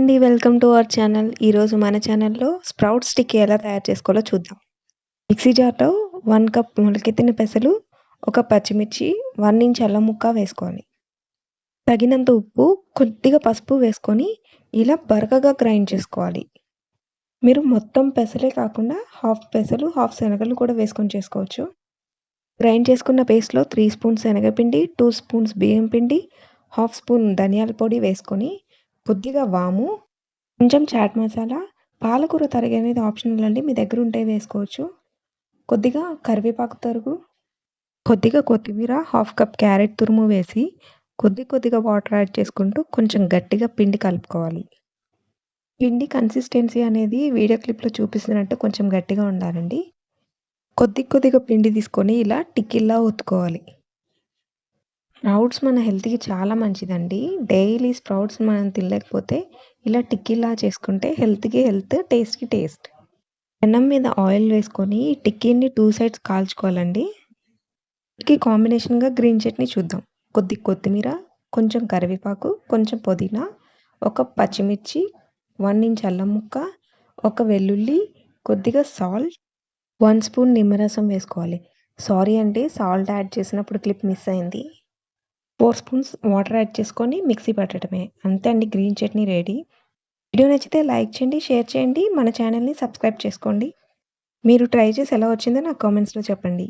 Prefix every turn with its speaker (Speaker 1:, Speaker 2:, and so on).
Speaker 1: అండి. Welcome to our channel. ఈరోజు మన ఛానల్‌లో స్ప్రౌట్ స్టిక్ ఎలా తయారు చేసుకోవాలో చూద్దాం. మిక్సీ జార్‌లో 1 కప్ మొలకెత్తిన పెసలు, ఒక పచ్చిమిర్చి, 1 ఇంచ్ అల్లం ముక్క వేసుకోవాలి. తగినంత ఉప్పు, కొద్దిగా పసుపు వేసుకొని ఇలా బరకగా గ్రైండ్ చేసుకోవాలి. మీరు మొత్తం పెసలే కాకుండా హాఫ్ పెసలు, హాఫ్ శనగలు కూడా వేసుకొని చేసుకోవచ్చు. గ్రైండ్ చేసుకున్న పేస్ట్‌లో 3 స్పూన్స్ శనగపిండి, 2 స్పూన్స్ బియ్యం పిండి, హాఫ్ స్పూన్ ధనియాల పొడి వేసుకొని కొద్దిగా వాము, కొంచెం చాట్ మసాలా, పాలకూర తరుగు అనేది ఆప్షనల్ అండి. మీ దగ్గర ఉంటే వేసుకోవచ్చు. కొద్దిగా కరివేపాకు తరుగు, కొద్దిగా కొత్తిమీర, హాఫ్ కప్ క్యారెట్ తురుము వేసి కొద్దిగా వాటర్ యాడ్ చేసుకుంటూ కొంచెం గట్టిగా పిండి కలుపుకోవాలి. పిండి కన్సిస్టెన్సీ అనేది వీడియో క్లిప్‌లో చూపిస్తున్నట్టు కొంచెం గట్టిగా ఉండాలండి. కొద్దిగా పిండి తీసుకొని ఇలా టిక్కిల్లా ఒత్తుకోవాలి. స్ప్రౌట్స్ మన హెల్త్‌కి చాలా మంచిదండి. డైలీ స్ప్రౌట్స్ మనం తినలేకపోతే ఇలా టిక్కీలా చేసుకుంటే హెల్త్‌కి హెల్త్, టేస్ట్‌కి టేస్ట్. పెనం మీద ఆయిల్ వేసుకొని టిక్కీని 2 సైడ్స్ కాల్చుకోవాలండి. వీటికి కాంబినేషన్‌గా గ్రీన్ చట్నీ చూద్దాం. కొత్తిమీర, కొంచెం కరివేపాకు, కొంచెం పుదీనా, ఒక పచ్చిమిర్చి, 1 ఇంచ్ అల్లం ముక్క, ఒక వెల్లుల్లి, కొద్దిగా సాల్ట్, 1 స్పూన్ నిమ్మరసం వేసుకోవాలి. సారీ అండి, సాల్ట్ యాడ్ చేసినప్పుడు క్లిప్ మిస్ అయింది. 4 స్పూన్స్ వాటర్ యాడ్ చేసుకొని మిక్సీ పట్టడమే. అంతే అండి, గ్రీన్ చట్నీ రెడీ. వీడియో నచ్చితే లైక్ చేయండి, షేర్ చేయండి. మన ఛానల్‌ని సబ్స్క్రైబ్ చేసుకోండి. మీరు ట్రై చేసి ఎలా వచ్చిందో నాకు కామెంట్స్‌లో చెప్పండి.